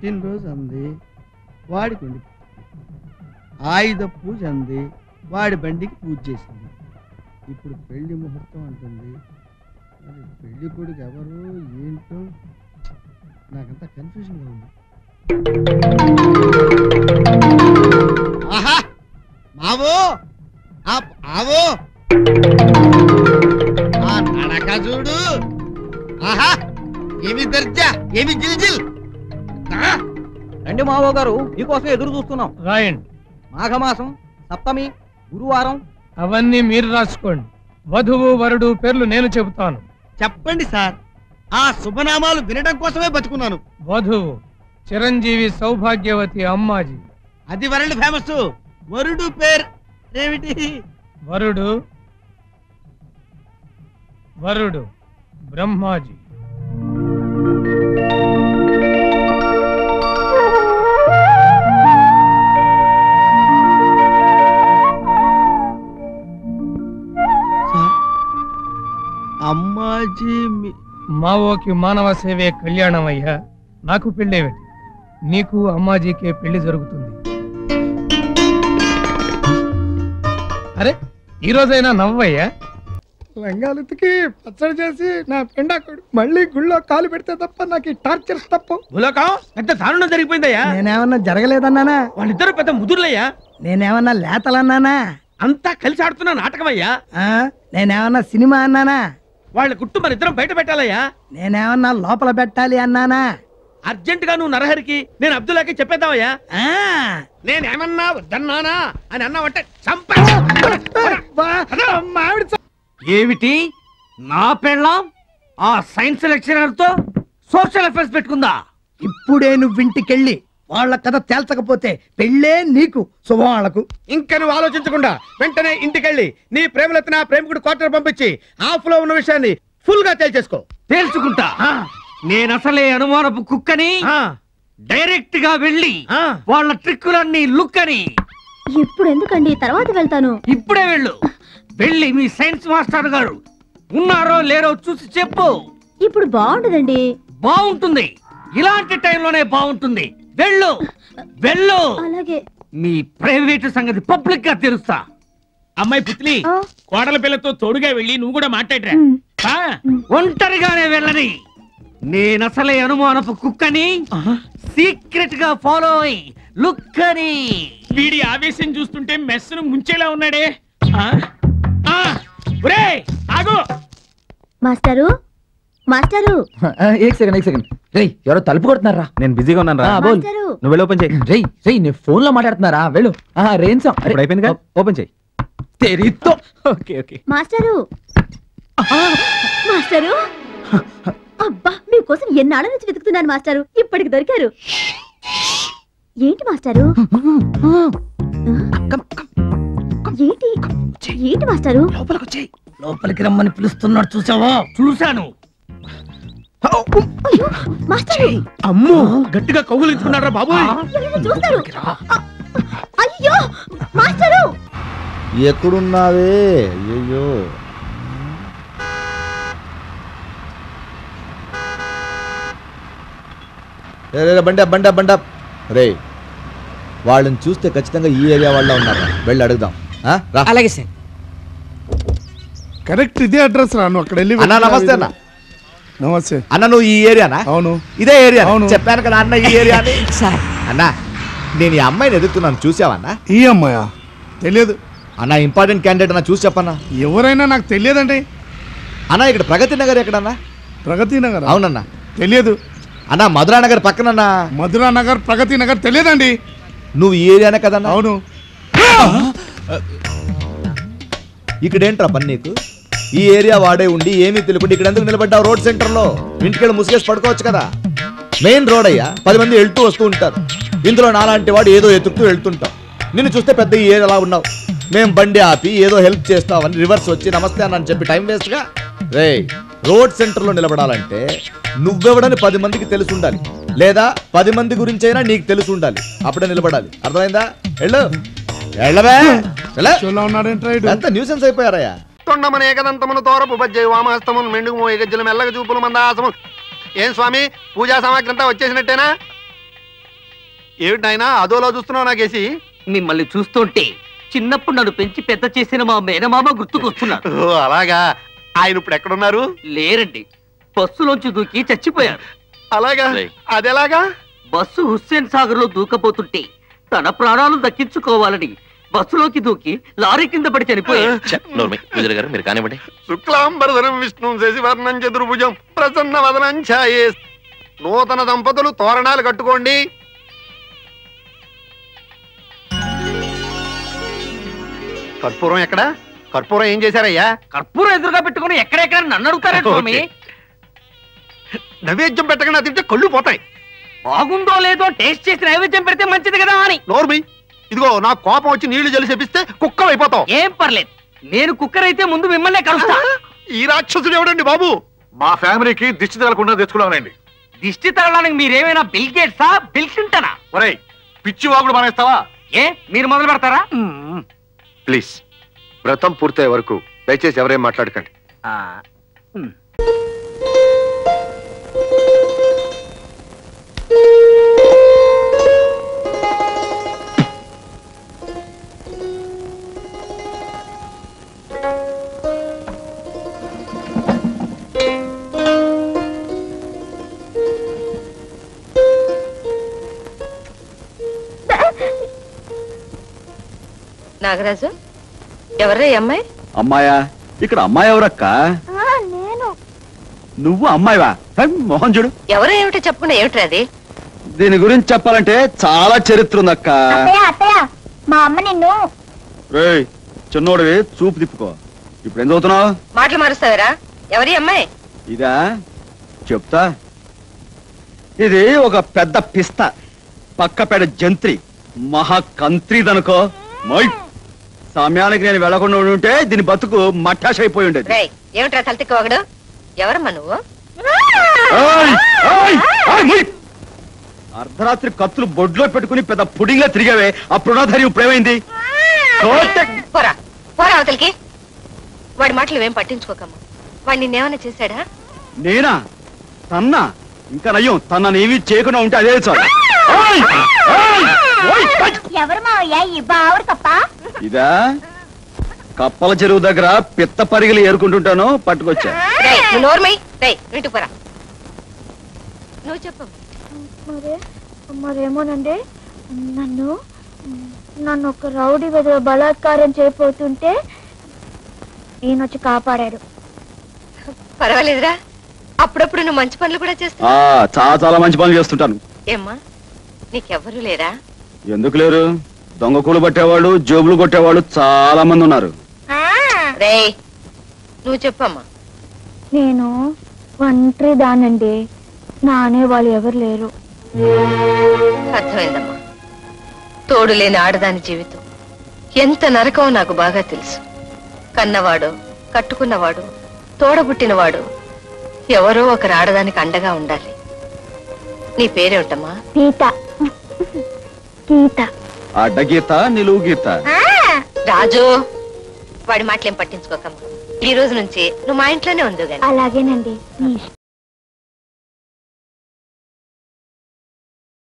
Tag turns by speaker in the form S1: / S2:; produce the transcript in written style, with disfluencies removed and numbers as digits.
S1: పుట్టినరోజు అంది, వాడికి వండి, ఆయుధ పూజ అంది, వాడి బండికి పూజ చేసింది. ఇప్పుడు పెళ్లి ముహూర్తం అంటుంది. మరి పెళ్లి కొడుకు ఎవరు ఏంటో నాకంతా కన్ఫ్యూజన్గా ఉంది. ఆహా మావో ఆవో ఆ నడక చూడు. ఆహా ఏమి దర్జా, ఏమి జిల్జిల్.
S2: రండి మావో గారు, మీకోసం ఎదురు చూస్తున్నాం.
S3: రాయండి.
S2: మాఘమాసం సప్తమి గురువారం.
S3: అవన్నీ మీరు రాసుకోండి. వధువు వరుడు పేర్లు నేను చెబుతాను.
S1: చెప్పండి సార్, ఆ శుభనామాలు వినడం కోసమే బతుకున్నాను.
S3: వధువు చిరంజీవి సౌభాగ్యవతి అమ్మాజీ.
S1: అది వరల్డ్ ఫేమస్. వరుడు పేరు ఏమిటి?
S3: వరుడు వరుడు బ్రహ్మాజీ.
S1: అమ్మాజీ
S3: మావోకి మానవ సేవే కళ్యాణం అయ్యా. నాకు పెళ్ళేమిటి, నీకు అమ్మాజీకే పెళ్లి జరుగుతుంది. అరే ఈ రోజైనా నవ్వయ్యా.
S4: లంగాలెత్తికి పచ్చడి చేసి నా పెండాకుడు మళ్ళీ గుళ్ళో కాలు పెడితే తప్ప నాకు ఈ టార్చర్స్ తప్పు.
S1: పెద్ద దారుణం జరిగిపోయిందయ్యా.
S4: నేనేమన్నా జరగలేదన్నానా?
S1: వాళ్ళిద్దరు పెద్ద ముదురులయ్యా.
S4: నేనేమన్నా లేతలన్నానా?
S1: అంతా కలిసి ఆడుతున్న నాటకమయ్యా.
S4: నేనేమన్నా సినిమా అన్నానా?
S1: వాళ్ళ గుట్టు మన ఇద్దరం బయట పెట్టాలయ్యా.
S4: నేనేమన్నా లోపల పెట్టాలి అన్నానా?
S1: అర్జెంట్ గా నువ్వు నరహరికి, నేను అబ్దుల్లాకి చెప్పేద్దామయ్యా. నేనేమన్నా వద్దన్నానా అని అన్నావంటే
S2: ఏమిటి నా పెళ్ళాం ఆ సైన్స్ లెక్చరర్ తో సోషల్ అఫేర్స్ పెట్టుకుందా?
S4: ఇప్పుడే నువ్వు ఇంటికెళ్ళి వాళ్ళ కథ తేల్చకపోతే పెళ్ళే నీకు శుభవాళ్లకు.
S1: ఇంకా నువ్వు ఆలోచించకుండా వెంటనే ఇంటికెళ్ళి నీ ప్రేమలెత్తిన ప్రేమికుడు క్వార్టర్ పంపించి ఆఫ్ లో ఉన్న విషయాన్ని ఫుల్ గా తేల్చేసుకో.
S2: తేల్చుకుంటా. నేనసలే అనుమానపు కుక్కని. డైరెక్ట్ గా వెళ్ళి వాళ్ళ ట్రిక్కులన్నీ లుక్ అని.
S5: ఇప్పుడు ఎందుకండి, తర్వాత వెళ్తాను.
S2: ఇప్పుడే వెళ్ళు. వెళ్ళి మీ సైన్స్ మాస్టర్ గారు ఉన్నారో లేరో చూసి చెప్పు.
S5: ఇప్పుడు బాగుండదండి.
S2: బాగుంటుంది, ఇలాంటి టైంలోనే బాగుంటుంది. వెళ్ళు వెళ్ళు.
S5: అలాగే.
S2: మీ ప్రైవేట్ సంగతి పబ్లిక్ గా తెలుస్తా.
S1: అమ్మాయి పుత్లి, కోడల పిల్లతో తోడుగా వెళ్ళి నువ్వు కూడా మాట్లాడరా.
S2: ఒంటరిగానే వెళ్ళని. నేనసలే అనుమానపు కుక్కని. సీక్రెట్ గా ఫాలో అయి లుక్ అని.
S1: వీడి ఆవేశం చూస్తుంటే మెస్సును ముంచేలా ఉన్నాడే. ఆగు
S5: మాస్టరు, మాస్టరు.
S6: एक सेकंड రేయ్, ఎవరో తలుపు కొడుతున్నారా? నేను బిజీగా ఉన్నాను రా. నువ్వు వెళ్ళి ఓపెన్ చేయి. రేయ్ నేను ఫోన్ లో మాట్లాడుతున్నారా? వెళ్ళు. రేంసం అయిపోయింది కదా, ఓపెన్ చేయి. తెరితో. Okay okay.
S5: Master, master. అబ్బా, మీకోసం ఎన్నాళ్ళ నుంచి వెతుకుతున్నాను మాస్టరు, ఇప్పటికి దొరికారు. ఏంటి మాస్టరు? ఏంటి ఏంటి మాస్టరు?
S4: లోపలికి రమ్మని పిలుస్తున్నాడు, చూసావా?
S2: చూశాను.
S5: మాస్టరు,
S1: అమ్మో గట్టిగా కౌగులించుకున్నారా బాబు?
S5: చూస్తారు. అయ్యో మాస్టరు,
S7: ఎక్కడున్నావే? అయ్యో బండ రే, వాళ్ళని చూస్తే ఖచ్చితంగా ఈ ఏరియా వాళ్ళ ఉన్నారా? వెళ్ళి అడుగుదాం.
S4: అలాగే సార్.
S8: కరెక్ట్ ఇదే అడ్రస్ రా. నువ్వు అక్కడ వెళ్ళి.
S7: అన్న నమస్తే. అన్న
S8: నమస్తే.
S7: అన్న నువ్వు ఈ ఏరియానా?
S8: అవును
S7: ఇదే ఏరియా. చెప్పాను కదా అన్న ఈ ఏరియా అన్న. నేను ఈ అమ్మాయిని ఎదుగుతున్నాను, చూసావన్నా?
S8: ఈ అమ్మాయా? తెలియదు
S7: అన్న. ఇంపార్టెంట్ క్యాండిడేట్ అన్న, చూసి చెప్పన్నా.
S8: ఎవరైనా నాకు తెలియదండి
S7: అన్న. ఇక్కడ ప్రగతి నగర్ ఎక్కడన్నా?
S8: ప్రగతి నగర్?
S7: అవునన్నా.
S8: తెలియదు
S7: అన్న. మధురా నగర్ పక్కనన్నా.
S8: మధురా నగర్, ప్రగతి నగర్ తెలియదండి.
S7: నువ్వు ఈ ఏరియానే కదన్నా?
S8: అవును.
S7: ఇక్కడేంట్రా పని నీకు? ఈ ఏరియా వాడే ఉండి ఏమీ తెలియకుండా ఇక్కడ ఎందుకు నిలబడ్డావు? రోడ్ సెంటర్ లో ఇంటికెళ్ళి ముసుగేసి పడుకోవచ్చు కదా. మెయిన్ రోడ్ అయ్యా, 10 మంది వెళ్తూ వస్తూ ఉంటారు. ఇందులో నాలాంటి వాడు ఏదో ఎతుకుతూ వెళ్తుంటాం. నిన్ను చూస్తే పెద్ద ఈ ఏరియాలా ఉన్నావు. మేము బండి ఆపి ఏదో హెల్ప్ చేస్తామని రివర్స్ వచ్చి నమస్తే అని చెప్పి టైం వేస్ట్ గా. రే, రోడ్ సెంటర్ లో నిలబడాలంటే నువ్వెవడని 10 మందికి తెలిసి ఉండాలి, లేదా 10 మంది గురించి అయినా నీకు తెలిసి ఉండాలి. అప్పుడే నిలబడాలి. అర్థమైందా? వెళ్ళు. వెళ్ళవే. ఎంత న్యూసెన్స్ అయిపోయారయ్యా.
S1: తొండమని ఏకదంతమును తోరపు పజ్జయ వామహస్తమును మెండుగు మోయ గజ్జలు మెల్లగ చూపులు మందాసము. ఏం స్వామి, పూజా సామాగ్రి అంతా వచ్చేసినట్టేనా?
S9: ఏమిటి నాయనా అదోలా చూస్తున్నావు నాకేసి?
S2: మిమ్మల్ని చూస్తుంటే చిన్నప్పుడు నన్ను పెంచి పెద్ద చేసిన మా మేనమామ గుర్తుకొస్తున్నారు.
S9: ఓ అలాగా. ఆయన ఇప్పుడు ఎక్కడున్నారు?
S2: లేరండి, బస్సులోంచి దూకి చచ్చిపోయారు.
S9: అలాగా? అదెలాగా?
S2: బస్సు హుస్సేన్ సాగర్ లో దూకపోతుంటే తన ప్రాణాలు దక్కించుకోవాలని బస్సులోకి దూకి లారీ కింద పడి చనిపోయారు.
S10: మీరు కానివ్వండి.
S9: శుక్లాంబరధరం విష్ణు శశివర్ణం చతుర్భుజం ప్రసన్న వదనం ఛాయే. నూతన దంపతులు తోరణాలు కట్టుకోండి. కర్పూరం ఎక్కడ? కర్పూరం ఏం చేశారయ్యా?
S2: కర్పూరం ఎదురుగా పెట్టుకుని ఎక్కడెక్కడ నన్ను అడుగుతారా స్వామి?
S9: నైవేద్యం పెట్టకుండా తింటే కళ్ళు పోతాయి.
S2: బాగుందో లేదో టేస్ట్ చేసి నైవేద్యం పెడితే మంచిది కదా అని.
S9: నోర్మి, ఇదిగో నా కోపం వచ్చి నీళ్లు జలి చెప్పిస్తే కుక్కలు అయిపోతావు.
S2: ఏం పర్లేదు, నేను కుక్కర్ అయితే ముందు మిమ్మల్నే కలుస్తా.
S9: ఈ రాక్షసుడు ఎవడండి బాబు?
S10: మా ఫ్యామిలీకి దిష్టి తగలకుండా తెచ్చుకున్నానండి.
S2: దిష్టి తగలడానికి మీరేమైనా బిల్ గేట్సా, బిల్ క్లింటనా?
S10: ఒరేయ్, పిచ్చి వాగుడు మానేస్తావా?
S2: ఏ మీరు మొదలు పెడతారా?
S10: ప్లీజ్, వ్రతం పూర్తయ్యే వరకు దయచేసి ఎవరేం మాట్లాడకండి.
S11: నాగరాజు, ఎవరే అమ్మాయి?
S12: అమ్మాయా? ఇక్కడ అమ్మాయి ఎవరక్క?
S5: నేను.
S12: నువ్వు అమ్మాయివా? మోహన్ చూడు.
S11: ఎవరో ఏమిటో చెప్పకుండా ఏమిటి అది?
S12: దీని గురించి చెప్పాలంటే చాలా చరిత్ర ఉందక్క.
S5: అత్తయ్య, మా అమ్మ నిన్ను.
S12: రేయ్ చిన్నోడివి, చూపు తిప్పుకో. ఇప్పుడు ఏం చదువుతున్నావు?
S11: మాటలు మారుస్తావరా? ఎవరి అమ్మాయి?
S12: ఇదా చెప్తా. ఇది ఒక పెద్ద పిస్త, పక్కపేట జంత్రి, మహా కంత్రిదనుకో. సమయానికి నేను వెళ్లకుండా ఉంటే దీని బతుకు మట్టాష్ అయిపోయి ఉండేది.
S11: ఏమిట్రా తలతిక్కవాగడు? ఎవరమ్మా నువ్వు?
S12: అర్ధరాత్రి కత్తులు బొడ్లో పెట్టుకుని పెద్ద పుడింగా తిరిగావే, అప్పుడు నా ధైర్యం ఇప్పుడేమైంది?
S11: పోరా పోరా అవతలికి. వాడి మాటలు ఏం పట్టించుకోకమ్మా. వాడు నిన్నేమన్నా చేశాడా?
S12: నేనా? తన్నా? ఇంకా నయ్యం, తననేమీ చేయకుండా ఉంటే అదే చాలు.
S5: ఎవరు మావయ్య ఈ బావుడు కప్ప?
S12: ఇదా కప్పల చెరువు దగ్గర పిత్త పరిగలు ఏరుకుంటుంటాను, పట్టుకొచ్చా.
S11: నువ్వు చెప్పు.
S5: మరేమోనండి, నన్ను ఒక రౌడీ విధవ బలాత్కారం చేయబోతుంటే ఈయనొచ్చి కాపాడాడు.
S11: పర్వాలేదురా, అప్పుడప్పుడు నువ్వు మంచి పనులు కూడా చేస్తావు.
S12: చాలా చాలా మంచి పనులు చేస్తుంటాను.
S11: ఏమ్మా, నీకెవ్వరూ లేరా?
S12: ఎందుకు లేరు? దొంగ కూలు పట్టేవాళ్ళు, జోబులు కొట్టేవాళ్ళు చాలా మంది ఉన్నారు.
S11: రేయ్, నువ్వు చెప్పమ్మా.
S5: నేను ఒంటరి దానండి, నా అనేవాళ్ళు ఎవరు లేరు.
S11: అర్థమైందమ్మా. తోడు లేని ఆడదాని జీవితం ఎంత నరకమో నాకు బాగా తెలుసు. కన్నవాడు, కట్టుకున్నవాడు, తోడబుట్టినవాడు ఎవరో ఒకరు ఆడదానికి అండగా ఉండాలి. నీ పేరేమిటమ్మా?
S5: గీత. గీత.
S12: అడ్డగీత, నిలువు గీత.
S11: రాజు, వాడి మాటలేం పట్టించుకోకమ్మా. ఈ రోజు నుంచి నువ్వు మా ఇంట్లోనే ఉండు.
S5: అలాగేనండి.